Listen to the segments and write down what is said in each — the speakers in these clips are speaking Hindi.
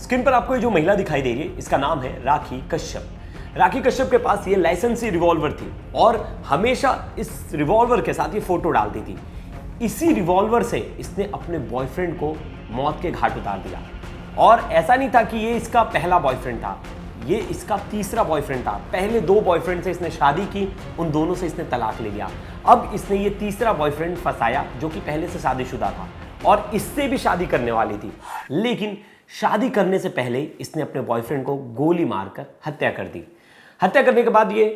स्क्रीन पर आपको ये जो महिला दिखाई दे रही है, इसका नाम है राखी कश्यप। राखी कश्यप के पास ये लाइसेंसी रिवॉल्वर थी और हमेशा इस रिवॉल्वर के साथ ये फोटो डालती थी। इसी रिवॉल्वर से इसने अपने बॉयफ्रेंड को मौत के घाट उतार दिया। और ऐसा नहीं था कि ये इसका पहला बॉयफ्रेंड था, ये इसका तीसरा बॉयफ्रेंड था। पहले 2 बॉयफ्रेंड से इसने शादी की, उन दोनों से इसने तलाक ले लिया। अब इसने ये तीसरा बॉयफ्रेंड फंसाया जो कि पहले से शादीशुदा था और इससे भी शादी करने वाली थी। लेकिन शादी करने से पहले इसने अपने बॉयफ्रेंड को गोली मारकर हत्या कर दी। हत्या करने के बाद ये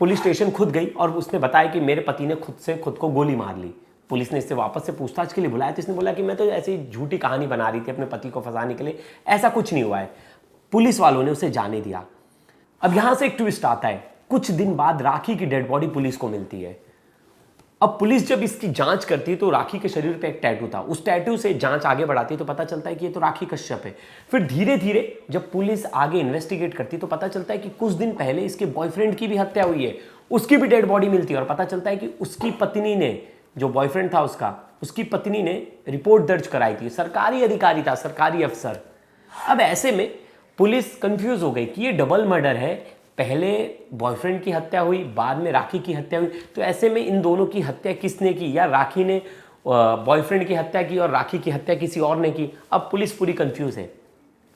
पुलिस स्टेशन खुद गई और उसने बताया कि मेरे पति ने खुद को गोली मार ली। पुलिस ने इससे वापस से पूछताछ के लिए बुलाया तो इसने बोला कि मैं तो ऐसे ही झूठी कहानी बना रही थी अपने पति को फंसाने के लिए, ऐसा कुछ नहीं हुआ है। पुलिस वालों ने उसे जाने दिया। अब यहां से एक ट्विस्ट आता है। कुछ दिन बाद राखी की डेड बॉडी पुलिस को मिलती है। अब पुलिस जब इसकी जांच करती है तो राखी के शरीर पे एक टैटू था। उस टैटू से जांच आगे बढ़ाती है तो पता चलता है कि ये तो राखी कश्यप है। फिर धीरे धीरे जब पुलिस आगे इन्वेस्टिगेट करती है तो पता चलता है कि कुछ दिन पहले इसके बॉयफ्रेंड की भी हत्या हुई है, उसकी भी डेड बॉडी मिलती है। और पता चलता है कि उसकी पत्नी ने, जो बॉयफ्रेंड था उसकी पत्नी ने रिपोर्ट दर्ज कराई थी। सरकारी अधिकारी था, सरकारी अफसर। अब ऐसे में पुलिस कंफ्यूज हो गई कि ये डबल मर्डर है, पहले बॉयफ्रेंड की हत्या हुई, बाद में राखी की हत्या हुई, तो ऐसे में इन दोनों की हत्या किसने की? या राखी ने बॉयफ्रेंड की हत्या की और राखी की हत्या किसी और ने की? अब पुलिस पूरी कंफ्यूज है।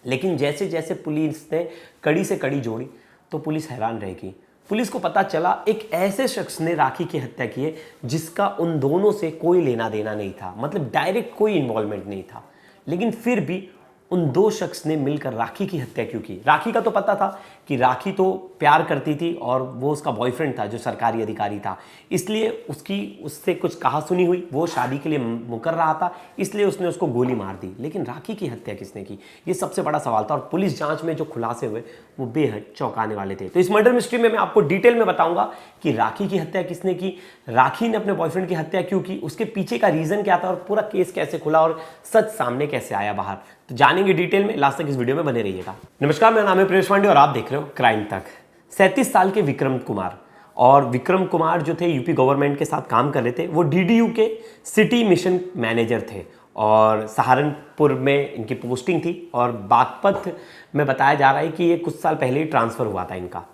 लेकिन जैसे जैसे पुलिस ने कड़ी से कड़ी जोड़ी तो पुलिस हैरान रहेगी। पुलिस को पता चला एक ऐसे शख्स ने राखी की हत्या की है जिसका उन दोनों से कोई लेना देना नहीं था, मतलब डायरेक्ट कोई इन्वॉल्वमेंट नहीं था। लेकिन फिर भी उन 2 शख्स ने मिलकर राखी की हत्या क्यों की? राखी का तो पता था कि राखी तो प्यार करती थी और वो उसका बॉयफ्रेंड था जो सरकारी अधिकारी था, इसलिए उससे कुछ कहा सुनी हुई, वो शादी के लिए मुकर रहा था, इसलिए उसने उसको गोली मार दी। लेकिन राखी की हत्या किसने की, ये सबसे बड़ा सवाल था। और पुलिस जांच में जो खुलासे हुए वो बेहद चौंकाने वाले थे। तो इस मर्डर मिस्ट्री में मैं आपको डिटेल में बताऊंगा कि राखी की हत्या किसने की, राखी ने अपने बॉयफ्रेंड की हत्या क्यों की, उसके पीछे का रीजन क्या था और पूरा केस कैसे खुला और सच सामने कैसे आया बाहर। तो जानेंगे डिटेल में, लास्ट तक इस वीडियो में बने रहिएगा। नमस्कार, मेरा नाम है प्रेष पांडे और आप देख रहे हो क्राइम तक। 37 साल के विक्रम कुमार, और विक्रम कुमार जो थे यूपी गवर्नमेंट के साथ काम कर रहे थे। वो डीडीयू के सिटी मिशन मैनेजर थे और सहारनपुर में इनकी पोस्टिंग थी और बागपत में बताया जा रहा है कि ये कुछ साल पहले ही ट्रांसफ़र हुआ था इनका।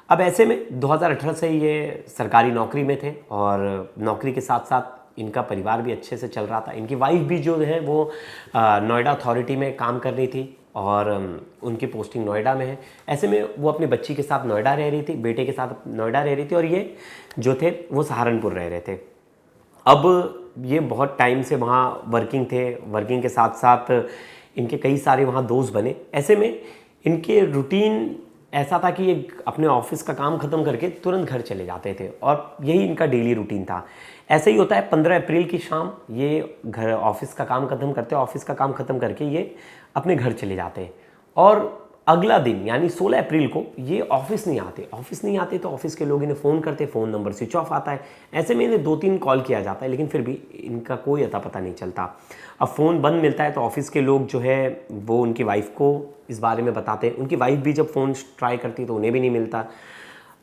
अब ऐसे में 2018 से ये सरकारी नौकरी में थे और नौकरी के साथ साथ इनका परिवार भी अच्छे से चल रहा था। इनकी वाइफ भी जो है वो नोएडा अथॉरिटी में काम कर रही थी और उनकी पोस्टिंग नोएडा में है। ऐसे में वो अपनी बच्ची के साथ नोएडा रह रही थी, बेटे के साथ नोएडा रह रही थी और ये जो थे वो सहारनपुर रह रहे थे। अब ये बहुत टाइम से वहाँ वर्किंग थे, वर्किंग के साथ साथ इनके कई सारे वहाँ दोस्त बने। ऐसे में इनके रूटीन ऐसा था कि ये अपने ऑफिस का काम ख़त्म करके तुरंत घर चले जाते थे और यही इनका डेली रूटीन था। ऐसे ही होता है, 15 अप्रैल की शाम ये घर ऑफिस का काम ख़त्म करते, ऑफिस का काम ख़त्म करके ये अपने घर चले जाते हैं और अगला दिन यानी 16 अप्रैल को ये ऑफिस नहीं आते तो ऑफिस के लोग इन्हें फ़ोन करते, फ़ोन नंबर स्विच ऑफ आता है। ऐसे में इन्हें 2-3 कॉल किया जाता है लेकिन फिर भी इनका कोई अता पता नहीं चलता। अब फ़ोन बंद मिलता है तो ऑफिस के लोग जो है वो उनकी वाइफ को इस बारे में बताते हैं। उनकी वाइफ भी जब फ़ोन ट्राई करती है तो उन्हें भी नहीं मिलता।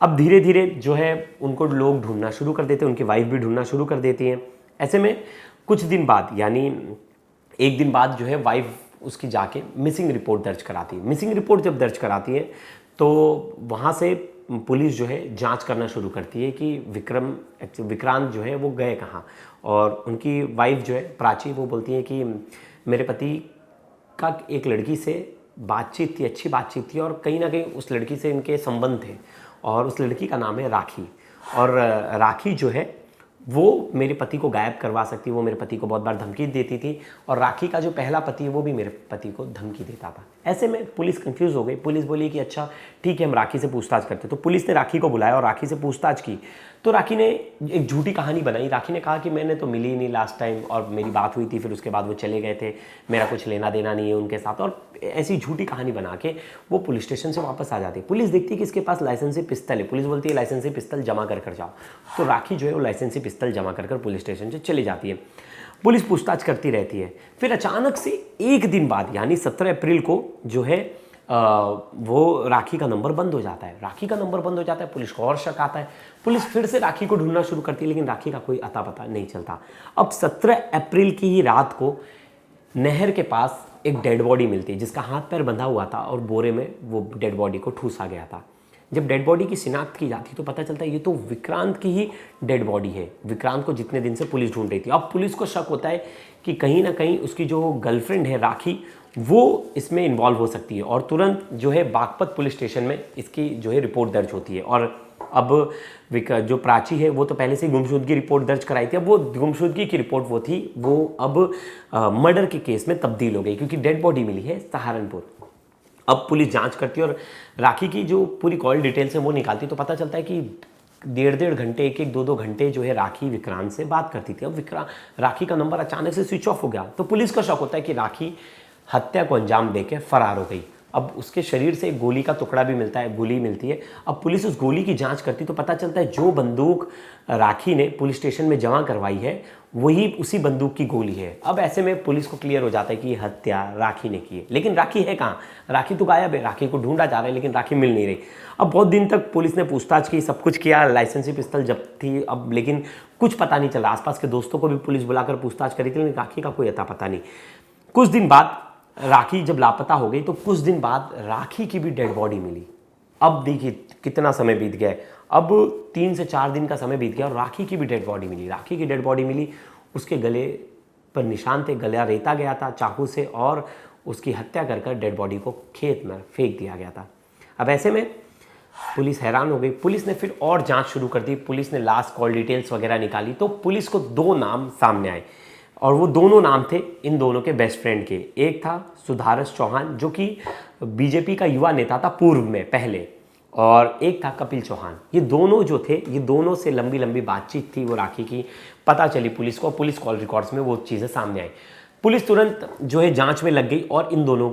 अब धीरे धीरे जो है उनको लोग ढूंढना शुरू कर देते हैं, उनकी वाइफ भी ढूंढना शुरू कर देती हैं। ऐसे में कुछ दिन बाद यानी 1 दिन बाद जो है वाइफ उसकी जाके मिसिंग रिपोर्ट दर्ज कराती है। मिसिंग रिपोर्ट जब दर्ज कराती है तो वहाँ से पुलिस जो है जांच करना शुरू करती है कि विक्रांत जो है वो गए कहाँ। और उनकी वाइफ जो है प्राची, वो बोलती है कि मेरे पति का एक लड़की से बातचीत थी, अच्छी बातचीत थी और कहीं ना कहीं उस लड़की से इनके संबंध थे और उस लड़की का नाम है राखी। और राखी जो है वो मेरे पति को गायब करवा सकती है, वो मेरे पति को बहुत बार धमकी देती थी और राखी का जो पहला पति है वो भी मेरे पति को धमकी देता था। ऐसे में पुलिस कंफ्यूज हो गई। पुलिस बोली कि अच्छा ठीक है, हम राखी से पूछताछ करते। तो पुलिस ने राखी को बुलाया और राखी से पूछताछ की तो राखी ने एक झूठी कहानी बनाई। राखी ने कहा कि मैंने तो मिली ही नहीं लास्ट टाइम और मेरी बात हुई थी, फिर उसके बाद वो चले गए थे, मेरा कुछ लेना देना नहीं है उनके साथ। और ऐसी झूठी कहानी बना के वो पुलिस स्टेशन से वापस आ जाती है। पुलिस देखती है कि इसके पास लाइसेंसी पिस्तल है। पुलिस बोलती है लाइसेंसी पिस्तल जमा कर जाओ। तो राखी जो है वो लाइसेंसी पिस्तल जमा कर पुलिस स्टेशन से चली जाती है। पुलिस पूछताछ करती रहती है। फिर अचानक से 1 दिन बाद यानी 17 अप्रैल को जो है वो राखी का नंबर बंद हो जाता है। राखी का नंबर बंद हो जाता है, पुलिस को और शक आता है। पुलिस फिर से राखी को ढूंढना शुरू करती है लेकिन राखी का कोई अता पता नहीं चलता। अब 17 अप्रैल की ही रात को नहर के पास एक डेड बॉडी मिलती है जिसका हाथ पैर बंधा हुआ था और बोरे में वो डेड बॉडी को ठूसा गया था। जब डेड बॉडी की शिनाख्त की जाती तो पता चलता है ये तो विक्रांत की ही डेड बॉडी है। विक्रांत को जितने दिन से पुलिस ढूंढ रही थी, अब पुलिस को शक होता है कि कहीं ना कहीं उसकी जो गर्लफ्रेंड है राखी, वो इसमें इन्वॉल्व हो सकती है और तुरंत जो है बागपत पुलिस स्टेशन में इसकी जो है रिपोर्ट दर्ज होती है। और अब जो प्राची है वो तो पहले से गुमशुदगी रिपोर्ट दर्ज कराई थी, अब वो गुमशुदगी की रिपोर्ट वो थी, वो अब मर्डर के केस में तब्दील हो गई क्योंकि डेड बॉडी मिली है सहारनपुर। अब पुलिस जांच करती है और राखी की जो पूरी कॉल डिटेल्स है वो निकालती, तो पता चलता है कि 1.5 घंटे 1-1, 2-2 घंटे जो है राखी विक्रांत से बात करती थी। अब राखी का नंबर अचानक से स्विच ऑफ हो गया तो पुलिस का शक होता है कि राखी हत्या को अंजाम देकर फरार हो गई। अब उसके शरीर से एक गोली का टुकड़ा भी मिलता है, गोली मिलती है। अब पुलिस उस गोली की जांच करती तो पता चलता है जो बंदूक राखी ने पुलिस स्टेशन में जमा करवाई है वही उसी बंदूक की गोली है। अब ऐसे में पुलिस को क्लियर हो जाता है कि ये हत्या राखी ने की है। लेकिन राखी है कहाँ? राखी तो गायब है, राखी को ढूंढा जा रहा है लेकिन राखी मिल नहीं रही। अब बहुत दिन तक पुलिस ने पूछताछ की, सब कुछ किया, लाइसेंसी पिस्तौल जब्त थी, अब लेकिन कुछ पता नहीं चला। आसपास के दोस्तों को भी पुलिस बुलाकर पूछताछ करी थी लेकिन राखी का कोई अता पता नहीं। कुछ दिन बाद राखी जब लापता हो गई तो कुछ दिन बाद राखी की भी डेड बॉडी मिली। अब देखिए कितना समय बीत गया है, अब 3 से 4 दिन का समय बीत गया और राखी की भी डेड बॉडी मिली। राखी की डेड बॉडी मिली, उसके गले पर निशान थे, गला रेता गया था चाकू से और उसकी हत्या कर डेड बॉडी को खेत में फेंक दिया गया था। अब ऐसे में पुलिस हैरान हो गई। पुलिस ने फिर और जांच शुरू कर दी, पुलिस ने लास्ट कॉल डिटेल्स वगैरह निकाली तो पुलिस को 2 नाम सामने आए और वो दोनों नाम थे इन दोनों के बेस्ट फ्रेंड के। एक था सुधारस चौहान जो कि बीजेपी का युवा नेता था पूर्व में पहले, और एक था कपिल चौहान। ये दोनों जो थे, ये दोनों से लंबी लंबी बातचीत थी वो राखी की, पता चली पुलिस को, पुलिस कॉल रिकॉर्ड्स में वो चीज़ें सामने आई। पुलिस तुरंत जो है जांच में लग गई और इन दोनों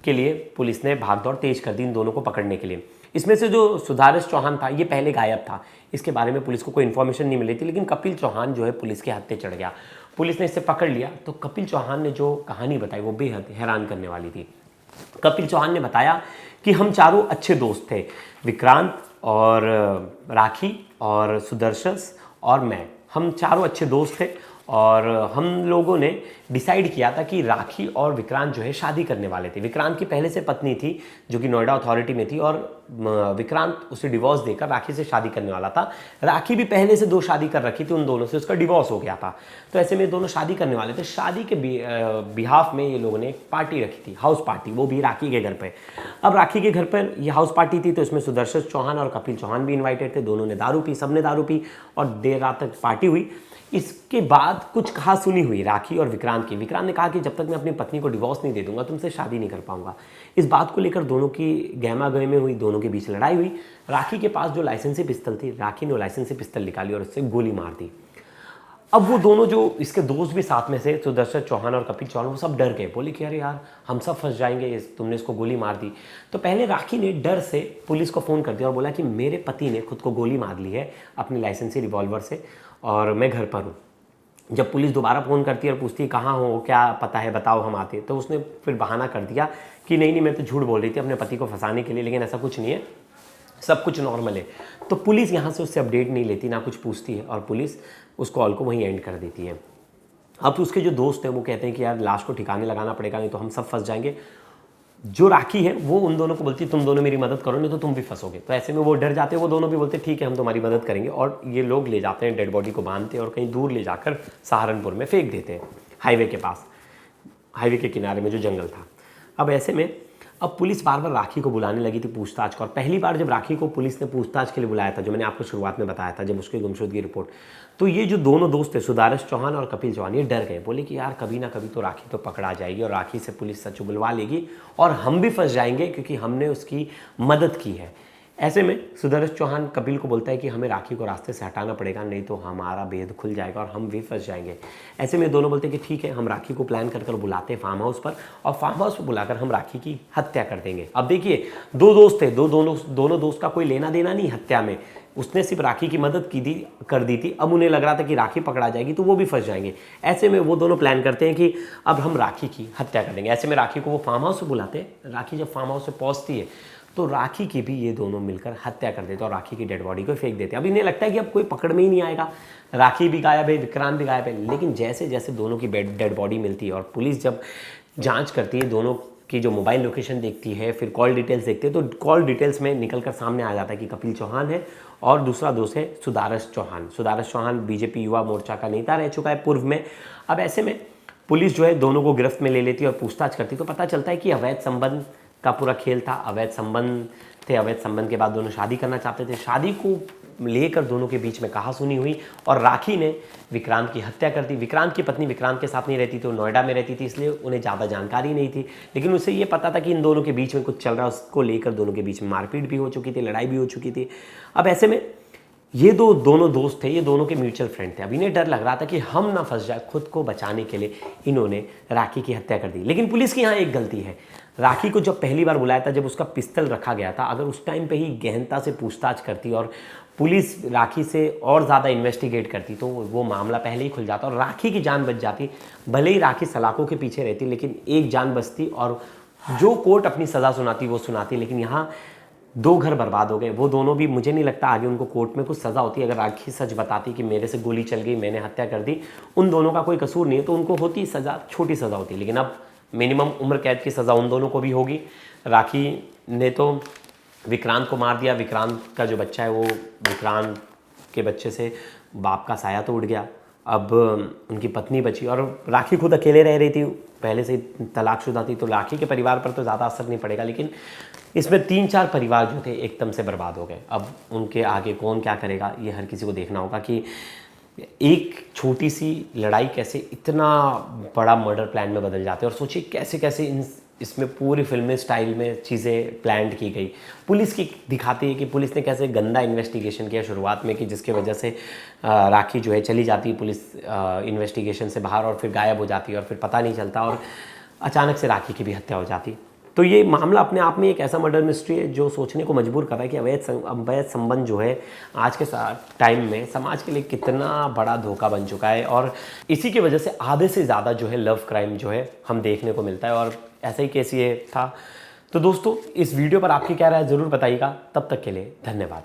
के लिए पुलिस ने भागदौड़ तेज कर दी इन दोनों को पकड़ने के लिए। इसमें से जो सुधारस चौहान था ये पहले गायब था, इसके बारे में पुलिस को कोई इन्फॉर्मेशन नहीं मिली थी, लेकिन कपिल चौहान जो है पुलिस के हत्थे चढ़ गया। पुलिस ने इसे पकड़ लिया तो कपिल चौहान ने जो कहानी बताई वो बेहद हैरान करने वाली थी। कपिल चौहान ने बताया कि हम चारों अच्छे दोस्त थे, विक्रांत और राखी और सुदर्शन और मैं, हम चारों अच्छे दोस्त थे और हम लोगों ने डिसाइड किया था कि राखी और विक्रांत जो है शादी करने वाले थे। विक्रांत की पहले से पत्नी थी जो कि नोएडा अथॉरिटी में थी और विक्रांत उसे डिवोर्स देकर राखी से शादी करने वाला था। राखी भी पहले से 2 शादी कर रखी थी, उन दोनों से उसका डिवोर्स हो गया था। तो ऐसे में दोनों शादी करने वाले थे। शादी के बिहाफ में ये लोगों ने एक पार्टी रखी थी, हाउस पार्टी, वो भी राखी के घर पर। अब राखी के घर पर ये हाउस पार्टी थी तो इसमें सुदर्शन चौहान और कपिल चौहान भी इन्वाइटेड थे। दोनों ने दारू पी, सबने दारू पी और देर रात तक पार्टी हुई। इसके बाद कुछ कहा सुनी हुई राखी और विक्रांत की। विक्रांत ने कहा कि जब तक मैं अपनी पत्नी को डिवोर्स नहीं दे दूंगा तुमसे शादी नहीं कर पाऊंगा। इस बात को लेकर दोनों की गहमा गहमी हुई, दोनों के बीच लड़ाई हुई। राखी के पास जो लाइसेंसी पिस्तौल थी, राखी ने वो लाइसेंसी पिस्तौल निकाली और उससे गोली मार दी। अब वो दोनों जो इसके दोस्त भी साथ में से सुदर्शन चौहान और कपिल चौहान, वो सब डर गए, बोले कि अरे यार हम सब फंस जाएंगे, तुमने इसको गोली मार दी। तो पहले राखी ने डर से पुलिस को फ़ोन कर दिया और बोला कि मेरे पति ने खुद को गोली मार ली है अपनी लाइसेंसी रिवॉल्वर से और मैं घर पर हूँ। जब पुलिस दोबारा फ़ोन करती है और पूछती है कहाँ हो, क्या पता है बताओ, हम आते हैं, तो उसने फिर बहाना कर दिया कि नहीं मैं तो झूठ बोल रही थी अपने पति को फंसाने के लिए, लेकिन ऐसा कुछ नहीं है, सब कुछ नॉर्मल है। तो पुलिस यहाँ से उससे अपडेट नहीं लेती, ना कुछ पूछती है और पुलिस उस कॉल को वहीं एंड कर देती है। अब उसके जो दोस्त हैं वो कहते हैं कि यार लाश को ठिकाने लगाना पड़ेगा, नहीं तो हम सब फंस जाएंगे। जो राखी है वो उन दोनों को बोलती है तुम दोनों मेरी मदद करो नहीं तो तुम भी फंसोगे। तो ऐसे में वो डर जाते हैं, वो दोनों भी बोलते हैं ठीक है हम तुम्हारी मदद करेंगे, और ये लोग ले जाते हैं, डेड बॉडी को बांधते हैं और कहीं दूर ले जाकर सहारनपुर में फेंक देते हैं, हाईवे के पास, हाईवे के किनारे में जो जंगल था। अब ऐसे में अब पुलिस बार बार राखी को बुलाने लगी थी पूछताछ को, और पहली बार जब राखी को पुलिस ने पूछताछ के लिए बुलाया था, जो मैंने आपको शुरुआत में बताया था, जब उसकी गुमशुदगी रिपोर्ट, तो ये जो दोनों दोस्त थे सुधारस चौहान और कपिल चौहान, ये डर गए, बोले कि यार कभी ना कभी तो राखी तो पकड़ा जाएगी और राखी से पुलिस सच बुलवा लेगी और हम भी फंस जाएंगे क्योंकि हमने उसकी मदद की है। ऐसे में सुधारस चौहान कपिल को बोलता है कि हमें राखी को रास्ते से हटाना पड़ेगा, नहीं तो हमारा भेद खुल जाएगा और हम भी फंस जाएंगे। ऐसे में दोनों बोलते हैं कि ठीक है, हम राखी को प्लान कर बुलाते हैं फार्म हाउस पर, और फार्म हाउस पर बुलाकर हम राखी की हत्या कर देंगे। अब देखिए 2 दोस्त थे, दोनों दोस्त का कोई लेना देना नहीं हत्या में, उसने सिर्फ राखी की मदद कर दी थी। अब उन्हें लग रहा था कि राखी पकड़ा जाएगी तो वो भी फंस जाएंगे। ऐसे में वो दोनों प्लान करते हैं कि अब हम राखी की हत्या कर देंगे। ऐसे में राखी को वो फार्म हाउस से बुलाते हैं। राखी जब फार्म हाउस से पहुंचती है तो राखी की भी ये दोनों मिलकर हत्या कर देते और राखी की डेड बॉडी को फेंक देते। अब इन्हें लगता है कि अब कोई पकड़ में ही नहीं आएगा, राखी भी गायब है, विक्रांत भी गायब है। लेकिन जैसे जैसे दोनों की डेड बॉडी मिलती है और पुलिस जब जांच करती है, दोनों की जो मोबाइल लोकेशन देखती है, फिर कॉल डिटेल्स देखती है, तो कॉल डिटेल्स में निकलकर सामने आ जाता है कि कपिल चौहान है और दूसरा दोस्त है सुदारस चौहान। सुदारस चौहान बीजेपी युवा मोर्चा का नेता रह चुका है पूर्व में। अब ऐसे में पुलिस जो है दोनों को गिरफ्त में ले लेती है और पूछताछ करती, तो पता चलता है कि अवैध संबंध का पूरा खेल था, अवैध संबंध थे। अवैध संबंध के बाद दोनों शादी करना चाहते थे। शादी को लेकर दोनों के बीच में कहासुनी हुई और राखी ने विक्रांत की हत्या कर दी। विक्रांत की पत्नी विक्रांत के साथ नहीं रहती थी, वो नोएडा में रहती थी, इसलिए उन्हें ज़्यादा जानकारी नहीं थी, लेकिन उसे ये पता था कि इन दोनों के बीच में कुछ चल रहा है। उसको लेकर दोनों के बीच में मारपीट भी हो चुकी थी, लड़ाई भी हो चुकी थी। अब ऐसे में ये दोनों दोस्त थे, ये दोनों के म्यूचुअल फ्रेंड थे। अब इन्हें डर लग रहा था कि हम ना फंस जाए, खुद को बचाने के लिए इन्होंने राखी की हत्या कर दी। लेकिन पुलिस की यहाँ एक गलती है। राखी को जब पहली बार बुलाया था, जब उसका पिस्तल रखा गया था, अगर उस टाइम पे ही गहनता से पूछताछ करती और पुलिस राखी से और ज़्यादा इन्वेस्टिगेट करती, तो वो मामला पहले ही खुल जाता और राखी की जान बच जाती। भले ही राखी सलाखों के पीछे रहती, लेकिन एक जान बचती और जो कोर्ट अपनी सज़ा सुनाती वो सुनाती। लेकिन यहाँ 2 घर बर्बाद हो गए। वो दोनों भी, मुझे नहीं लगता आगे उनको कोर्ट में कुछ सज़ा होती। अगर राखी सच बताती कि मेरे से गोली चल गई, मैंने हत्या कर दी, उन दोनों का कोई कसूर नहीं है, तो उनको होती सज़ा, छोटी सज़ा होती। लेकिन अब मिनिमम उम्र कैद की सज़ा उन दोनों को भी होगी। राखी ने तो विक्रांत को मार दिया। विक्रांत का जो बच्चा है, वो विक्रांत के बच्चे से बाप का साया तो उड़ गया। अब उनकी पत्नी बची और राखी खुद अकेले रह रही थी, पहले से ही तलाकशुदा थी, तो राखी के परिवार पर तो ज़्यादा असर नहीं पड़ेगा। लेकिन इसमें 3-4 परिवार जो थे एकदम से बर्बाद हो गए। अब उनके आगे कौन क्या करेगा, ये हर किसी को देखना होगा कि एक छोटी सी लड़ाई कैसे इतना बड़ा मर्डर प्लान में बदल जाते हैं। और सोचिए कैसे कैसे इसमें पूरी फिल्मी स्टाइल में चीज़ें प्लान की गई। पुलिस की दिखाती है कि पुलिस ने कैसे गंदा इन्वेस्टिगेशन किया शुरुआत में, कि जिसके वजह से राखी जो है चली जाती है पुलिस इन्वेस्टिगेशन से बाहर और फिर गायब हो जाती है और फिर पता नहीं चलता और अचानक से राखी की भी हत्या हो जाती। तो ये मामला अपने आप में एक ऐसा मर्डर मिस्ट्री है जो सोचने को मजबूर कर रहा है कि अवैध संबंध जो है आज के टाइम में समाज के लिए कितना बड़ा धोखा बन चुका है। और इसी की वजह से आधे से ज़्यादा जो है लव क्राइम जो है हम देखने को मिलता है। और ऐसा ही केस ये था। तो दोस्तों, इस वीडियो पर आपकी क्या राय ज़रूर बताइएगा। तब तक के लिए धन्यवाद।